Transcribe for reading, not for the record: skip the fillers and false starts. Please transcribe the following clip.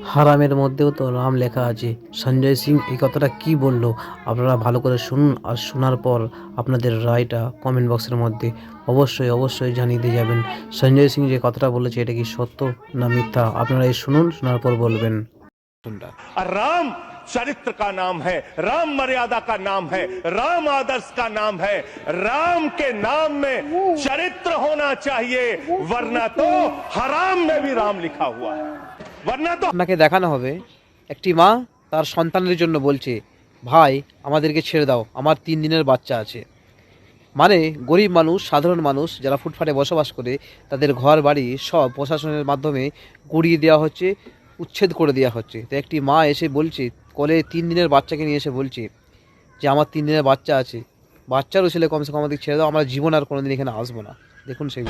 হারামের মধ্যেও তো রাম লেখা আছে। সঞ্জয় সিং এই কথাটা কি বলল আপনারা ভালো করে শুনুন, আর শোনার পর আপনাদের রায়টা কমেন্ট বক্সের মধ্যে অবশ্যই অবশ্যই জানিয়ে দিয়ে যাবেন। সঞ্জয় সিং যে কথাটা বলেছে এটা কি সত্য না মিথ্যা, আপনারা এই শুনুন, শোনার পর বলবেন। राम चरित्र का नाम है, राम मर्यादा का नाम है, राम आदर्श का नाम है। राम के नाम में चरित्र होना चाहिए, वरना तो हराम में भी राम लिखा हुआ है, वरना तो। আপনাকে দেখানো হবে একটি মা তার সন্তানের জন্য বলছে, ভাই আমাদেরকে ছেড়ে দাও, আমার 3 দিনের বাচ্চা আছে। মানে গরিব মানুষ, সাধারণ মানুষ যারা ফুটপাতে বসবাস করে তাদের ঘর বাড়ি সব প্রশাসনের মাধ্যমে গুড়িয়ে দেওয়া হচ্ছে, উচ্ছেদ করে দেওয়া হচ্ছে। তো একটি মা এসে বলছে, কোলে 3 দিনের বাচ্চাকে নিয়ে এসে বলছে যে আমার 3 দিনের বাচ্চা আছে, বাচ্চারও ছেলে কমসে কম আমাদের ছেড়ে দাও, আমরা জীবন আর কোনোদিন এখানে আসবো না। দেখুন সেই